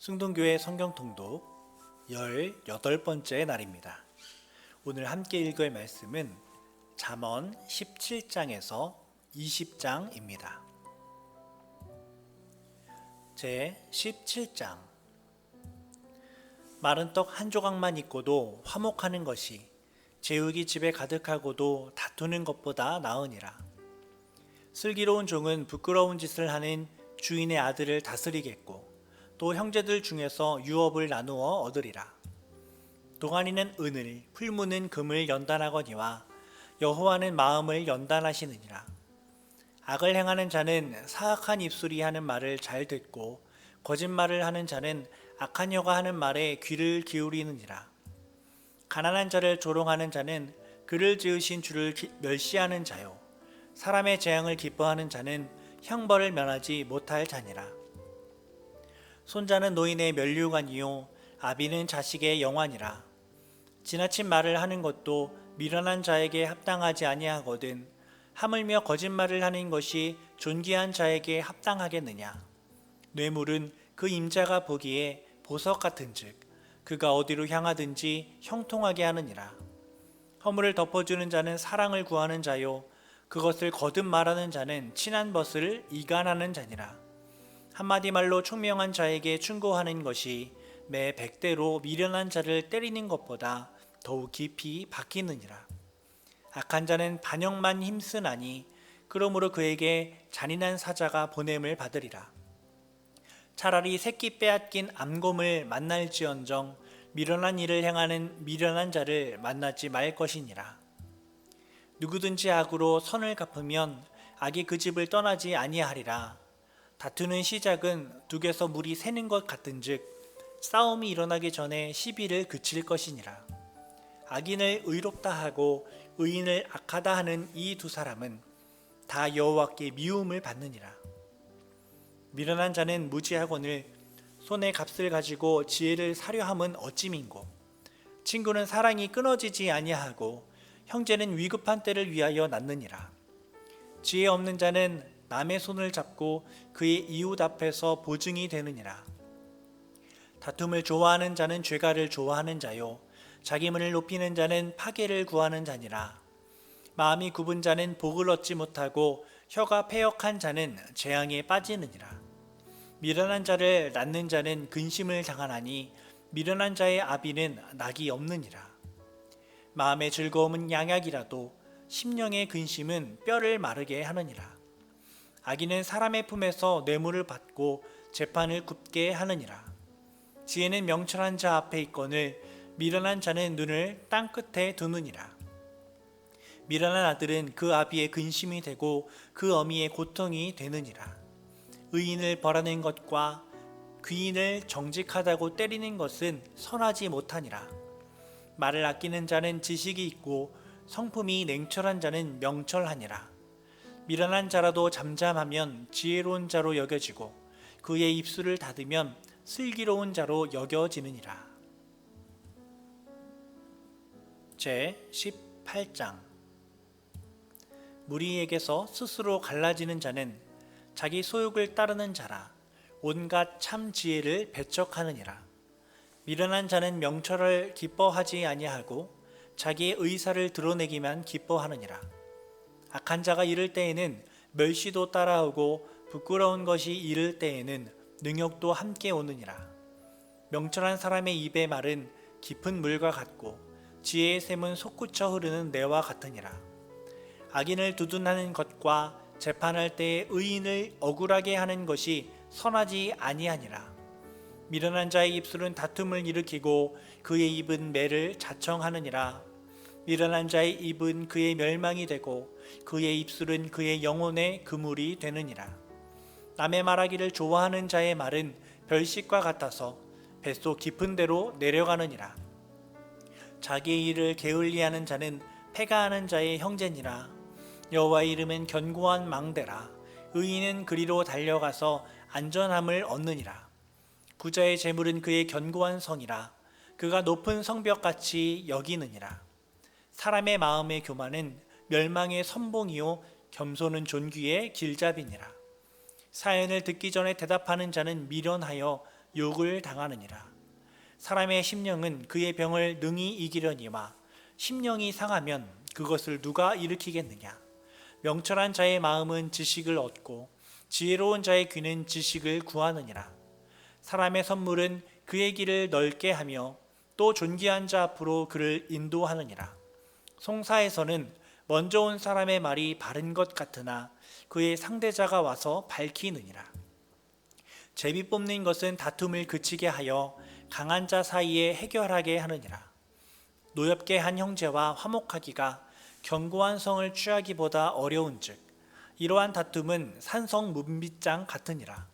승동교회 성경통독 18번째 날입니다. 오늘 함께 읽을 말씀은 잠언 17장에서 20장입니다. 제 17장. 마른 떡 한 조각만 있고도 화목하는 것이 재욱이 집에 가득하고도 다투는 것보다 나으니라. 슬기로운 종은 부끄러운 짓을 하는 주인의 아들을 다스리겠고 또 형제들 중에서 유업을 나누어 얻으리라. 동안이는 은을, 풀무는 금을 연단하거니와 여호와는 마음을 연단하시느니라. 악을 행하는 자는 사악한 입술이 하는 말을 잘 듣고 거짓말을 하는 자는 악한 여가 하는 말에 귀를 기울이느니라. 가난한 자를 조롱하는 자는 그를 지으신 주를 멸시하는 자요, 사람의 재앙을 기뻐하는 자는 형벌을 면하지 못할 자니라. 손자는 노인의 면류관이요 아비는 자식의 영환이라. 지나친 말을 하는 것도 미련한 자에게 합당하지 아니하거든 하물며 거짓말을 하는 것이 존귀한 자에게 합당하겠느냐. 뇌물은 그 임자가 보기에 보석 같은즉 그가 어디로 향하든지 형통하게 하느니라. 허물을 덮어주는 자는 사랑을 구하는 자요 그것을 거듭 말하는 자는 친한 벗을 이간하는 자니라. 한마디 말로 총명한 자에게 충고하는 것이 매 100대로 미련한 자를 때리는 것보다 더욱 깊이 박히느니라. 악한 자는 반역만 힘쓰나니 그러므로 그에게 잔인한 사자가 보냄을 받으리라. 차라리 새끼 빼앗긴 암곰을 만날지언정 미련한 일을 행하는 미련한 자를 만나지 말 것이니라. 누구든지 악으로 선을 갚으면 악이 그 집을 떠나지 아니하리라. 다투는 시작은 둑에서 물이 새는 것 같은즉 싸움이 일어나기 전에 시비를 그칠 것이니라. 악인을 의롭다 하고 의인을 악하다 하는 이 두 사람은 다 여호와께 미움을 받느니라. 미련한 자는 무지하거늘 손에 값을 가지고 지혜를 사려 함은 어찌민고. 친구는 사랑이 끊어지지 아니하고 형제는 위급한 때를 위하여 낳느니라. 지혜 없는 자는 남의 손을 잡고 그의 이웃 앞에서 보증이 되느니라. 다툼을 좋아하는 자는 죄가를 좋아하는 자요 자기문을 높이는 자는 파괴를 구하는 자니라. 마음이 굽은 자는 복을 얻지 못하고 혀가 패역한 자는 재앙에 빠지느니라. 미련한 자를 낳는 자는 근심을 당하나니 미련한 자의 아비는 낙이 없느니라. 마음의 즐거움은 양약이라도 심령의 근심은 뼈를 마르게 하느니라. 악인은 사람의 품에서 뇌물을 받고 재판을 굽게 하느니라. 지혜는 명철한 자 앞에 있거늘 미련한 자는 눈을 땅 끝에 두느니라. 미련한 아들은 그 아비의 근심이 되고 그 어미의 고통이 되느니라. 의인을 벌하는 것과 귀인을 정직하다고 때리는 것은 선하지 못하니라. 말을 아끼는 자는 지식이 있고 성품이 냉철한 자는 명철하니라. 미련한 자라도 잠잠하면 지혜로운 자로 여겨지고 그의 입술을 닫으면 슬기로운 자로 여겨지느니라. 제 18장. 무리에게서 스스로 갈라지는 자는 자기 소욕을 따르는 자라. 온갖 참 지혜를 배척하느니라. 미련한 자는 명철을 기뻐하지 아니하고 자기의 의사를 드러내기만 기뻐하느니라. 악한 자가 이를 때에는 멸시도 따라오고 부끄러운 것이 이를 때에는 능욕도 함께 오느니라. 명철한 사람의 입의 말은 깊은 물과 같고 지혜의 샘은 솟구쳐 흐르는 내와 같으니라. 악인을 두둔하는 것과 재판할 때에 의인을 억울하게 하는 것이 선하지 아니하니라. 미련한 자의 입술은 다툼을 일으키고 그의 입은 매를 자청하느니라. 미련한 자의 입은 그의 멸망이 되고 그의 입술은 그의 영혼의 그물이 되느니라. 남의 말하기를 좋아하는 자의 말은 별식과 같아서 뱃속 깊은 데로 내려가느니라. 자기의 일을 게을리하는 자는 패가하는 자의 형제니라. 여호와의 이름은 견고한 망대라. 의인은 그리로 달려가서 안전함을 얻느니라. 부자의 재물은 그의 견고한 성이라. 그가 높은 성벽같이 여기느니라. 사람의 마음의 교만은 멸망의 선봉이요 겸손은 존귀의 길잡이니라. 사연을 듣기 전에 대답하는 자는 미련하여 욕을 당하느니라. 사람의 심령은 그의 병을 능히 이기려니와 심령이 상하면 그것을 누가 일으키겠느냐. 명철한 자의 마음은 지식을 얻고 지혜로운 자의 귀는 지식을 구하느니라. 사람의 선물은 그의 길을 넓게 하며 또 존귀한 자 앞으로 그를 인도하느니라. 송사에서는 먼저 온 사람의 말이 바른 것 같으나 그의 상대자가 와서 밝히느니라. 제비 뽑는 것은 다툼을 그치게 하여 강한 자 사이에 해결하게 하느니라. 노엽게 한 형제와 화목하기가 견고한 성을 취하기보다 어려운즉 이러한 다툼은 산성 문빗장 같으니라.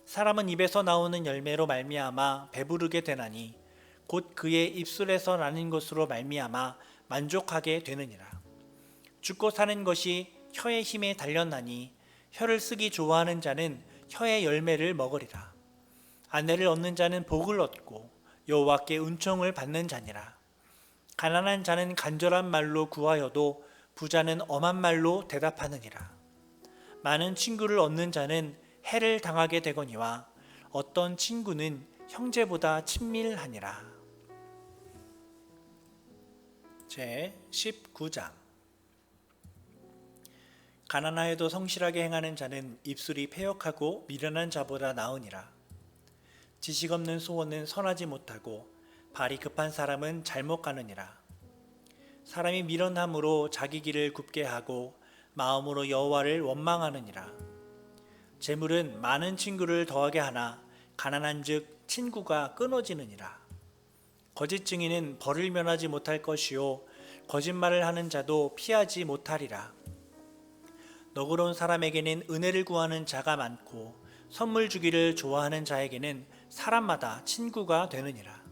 사람은 입에서 나오는 열매로 말미암아 배부르게 되나니 곧 그의 입술에서 나는 것으로 말미암아 만족하게 되느니라. 죽고 사는 것이 혀의 힘에 달렸나니 혀를 쓰기 좋아하는 자는 혀의 열매를 먹으리라. 아내를 얻는 자는 복을 얻고 여호와께 은총을 받는 자니라. 가난한 자는 간절한 말로 구하여도 부자는 엄한 말로 대답하느니라. 많은 친구를 얻는 자는 해를 당하게 되거니와 어떤 친구는 형제보다 친밀하니라. 제 19장. 가난하여도 성실하게 행하는 자는 입술이 패역하고 미련한 자보다 나으니라. 지식 없는 소원은 선하지 못하고 발이 급한 사람은 잘못 가느니라. 사람이 미련함으로 자기 길을 굽게 하고 마음으로 여호와를 원망하느니라. 재물은 많은 친구를 더하게 하나 가난한즉 친구가 끊어지느니라. 거짓 증인은 벌을 면하지 못할 것이요 거짓말을 하는 자도 피하지 못하리라. 너그러운 사람에게는 은혜를 구하는 자가 많고 선물 주기를 좋아하는 자에게는 사람마다 친구가 되느니라.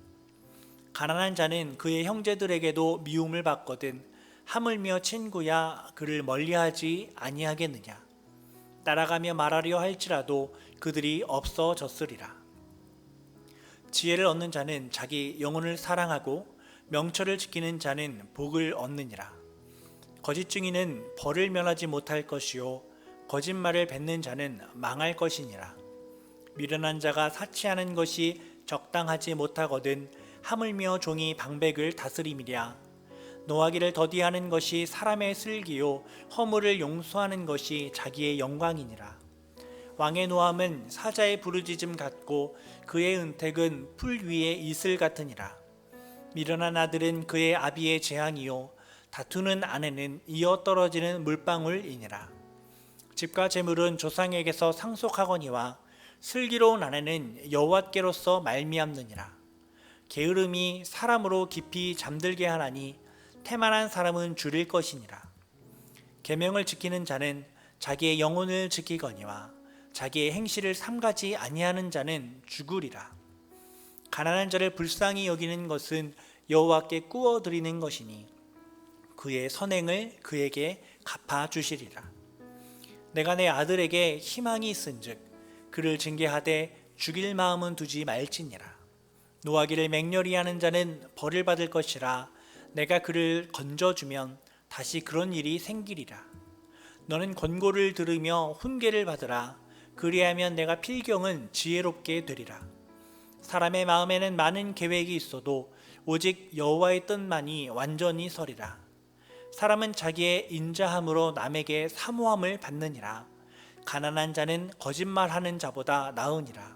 가난한 자는 그의 형제들에게도 미움을 받거든 하물며 친구야 그를 멀리하지 아니하겠느냐. 따라가며 말하려 할지라도 그들이 없어졌으리라. 지혜를 얻는 자는 자기 영혼을 사랑하고 명철을 지키는 자는 복을 얻느니라. 거짓 증인은 벌을 면하지 못할 것이요 거짓말을 뱉는 자는 망할 것이니라. 미련한 자가 사치하는 것이 적당하지 못하거든 하물며 종이 방백을 다스림이랴. 노하기를 더디하는 것이 사람의 슬기요 허물을 용서하는 것이 자기의 영광이니라. 왕의 노함은 사자의 부르짖음 같고 그의 은택은 풀 위의 이슬 같으니라. 미련한 아들은 그의 아비의 재앙이요 다투는 아내는 이어 떨어지는 물방울이니라. 집과 재물은 조상에게서 상속하거니와 슬기로운 아내는 여호와께로서 말미암느니라. 게으름이 사람으로 깊이 잠들게 하나니 태만한 사람은 줄일 것이니라. 계명을 지키는 자는 자기의 영혼을 지키거니와 자기의 행실을 삼가지 아니하는 자는 죽으리라. 가난한 자를 불쌍히 여기는 것은 여호와께 꾸어 드리는 것이니 그의 선행을 그에게 갚아 주시리라. 내가 내 아들에게 희망이 있은즉 그를 징계하되 죽일 마음은 두지 말지니라. 노하기를 맹렬히 하는 자는 벌을 받을 것이라. 내가 그를 건져주면 다시 그런 일이 생기리라. 너는 권고를 들으며 훈계를 받으라. 그리하면 내가 필경은 지혜롭게 되리라. 사람의 마음에는 많은 계획이 있어도 오직 여호와의 뜻만이 완전히 서리라. 사람은 자기의 인자함으로 남에게 사모함을 받느니라. 가난한 자는 거짓말하는 자보다 나으니라.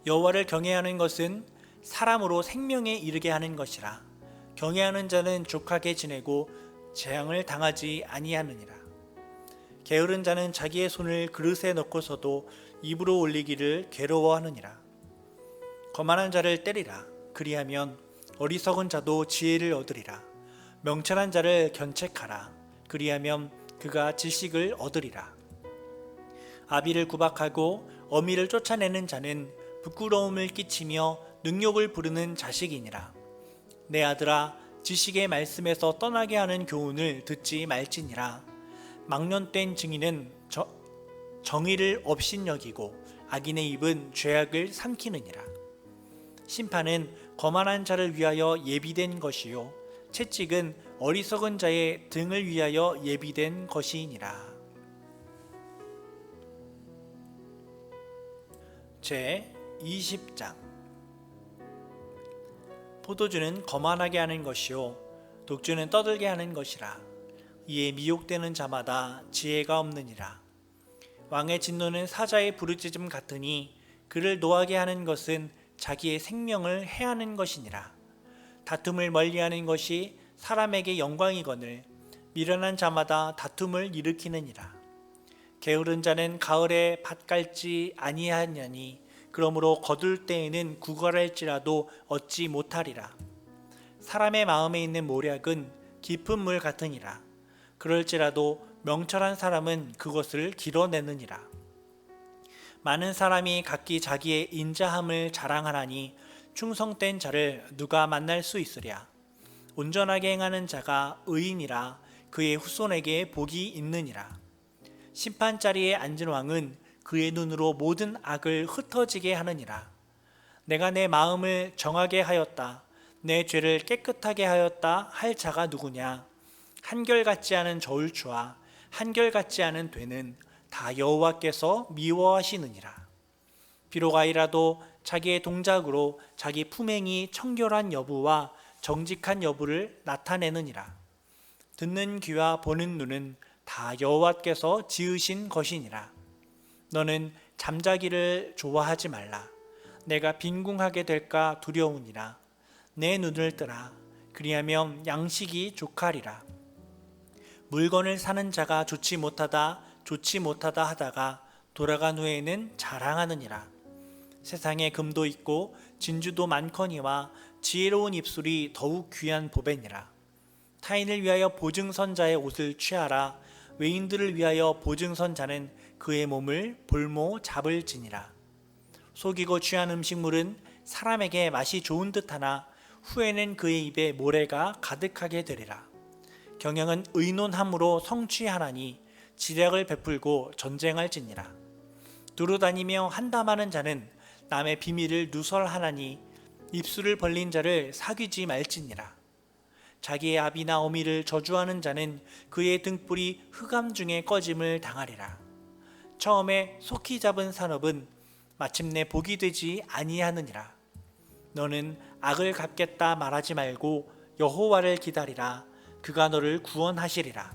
여호와를 경외하는 것은 사람으로 생명에 이르게 하는 것이라. 경외하는 자는 족하게 지내고 재앙을 당하지 아니하느니라. 게으른 자는 자기의 손을 그릇에 넣고서도 입으로 올리기를 괴로워하느니라. 거만한 자를 때리라. 그리하면 어리석은 자도 지혜를 얻으리라. 명철한 자를 견책하라. 그리하면 그가 지식을 얻으리라. 아비를 구박하고 어미를 쫓아내는 자는 부끄러움을 끼치며 능욕을 부르는 자식이니라. 내 아들아, 지식의 말씀에서 떠나게 하는 교훈을 듣지 말지니라. 망령된 증인은 정의를 업신여기고 악인의 입은 죄악을 삼키느니라. 심판은 거만한 자를 위하여 예비된 것이요 채찍은 어리석은 자의 등을 위하여 예비된 것이니라. 제 20장. 포도주는 거만하게 하는 것이요 독주는 떠들게 하는 것이라. 이에 미혹되는 자마다 지혜가 없느니라. 왕의 진노는 사자의 부르짖음 같으니 그를 노하게 하는 것은 자기의 생명을 해하는 것이니라. 다툼을 멀리하는 것이 사람에게 영광이거늘 미련한 자마다 다툼을 일으키느니라. 게으른 자는 가을에 밭 갈지 아니하냐니 그러므로 거둘 때에는 구걸할지라도 얻지 못하리라. 사람의 마음에 있는 모략은 깊은 물 같으니라. 그럴지라도 명철한 사람은 그것을 길어내느니라. 많은 사람이 각기 자기의 인자함을 자랑하나니 충성된 자를 누가 만날 수 있으랴. 온전하게 행하는 자가 의인이라 그의 후손에게 복이 있느니라. 심판자리에 앉은 왕은 그의 눈으로 모든 악을 흩어지게 하느니라. 내가 내 마음을 정하게 하였다, 내 죄를 깨끗하게 하였다 할 자가 누구냐. 한결같지 않은 저울추와 한결같지 않은 되는 다 여호와께서 미워하시느니라. 비록 아이라도 자기의 동작으로 자기 품행이 청결한 여부와 정직한 여부를 나타내느니라. 듣는 귀와 보는 눈은 다 여호와께서 지으신 것이니라. 너는 잠자기를 좋아하지 말라. 내가 빈궁하게 될까 두려우니라. 내 눈을 뜨라. 그리하면 양식이 족하리라. 물건을 사는 자가 좋지 못하다 하다가 돌아간 후에는 자랑하느니라. 세상에 금도 있고 진주도 많거니와 지혜로운 입술이 더욱 귀한 보배니라. 타인을 위하여 보증선자의 옷을 취하라. 외인들을 위하여 보증선자는 그의 몸을 볼모 잡을지니라. 속이고 취한 음식물은 사람에게 맛이 좋은 듯하나 후에는 그의 입에 모래가 가득하게 되리라. 경영은 의논함으로 성취하나니 지략을 베풀고 전쟁할지니라. 두루다니며 한담하는 자는 남의 비밀을 누설하나니 입술을 벌린 자를 사귀지 말지니라. 자기의 아비나 어미를 저주하는 자는 그의 등불이 흑암 중에 꺼짐을 당하리라. 처음에 속히 잡은 산업은 마침내 복이 되지 아니하느니라. 너는 악을 갚겠다 말하지 말고 여호와를 기다리라. 그가 너를 구원하시리라.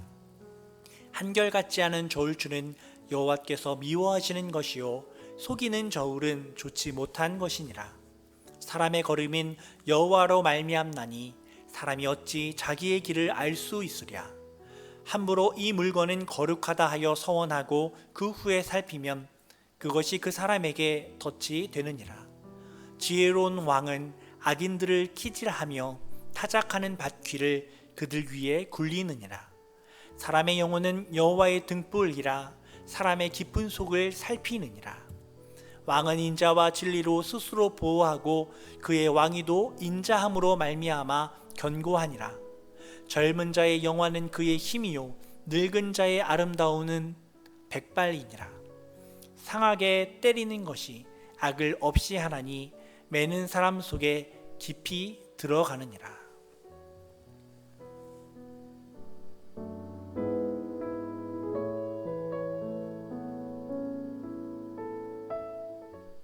한결같지 않은 저울추는 여호와께서 미워하시는 것이요 속이는 저울은 좋지 못한 것이니라. 사람의 걸음인 여호와로 말미암나니 사람이 어찌 자기의 길을 알 수 있으랴. 함부로 이 물건은 거룩하다 하여 서원하고 그 후에 살피면 그것이 그 사람에게 덫이 되느니라. 지혜로운 왕은 악인들을 키질하며 타작하는 밭귀를 그들 위에 굴리느니라. 사람의 영혼은 여호와의 등불이라 사람의 깊은 속을 살피느니라. 왕은 인자와 진리로 스스로 보호하고 그의 왕위도 인자함으로 말미암아 견고하니라. 젊은 자의 영화는 그의 힘이요 늙은 자의 아름다움은 백발이니라. 상하게 때리는 것이 악을 없이 하나니 매는 사람 속에 깊이 들어가느니라.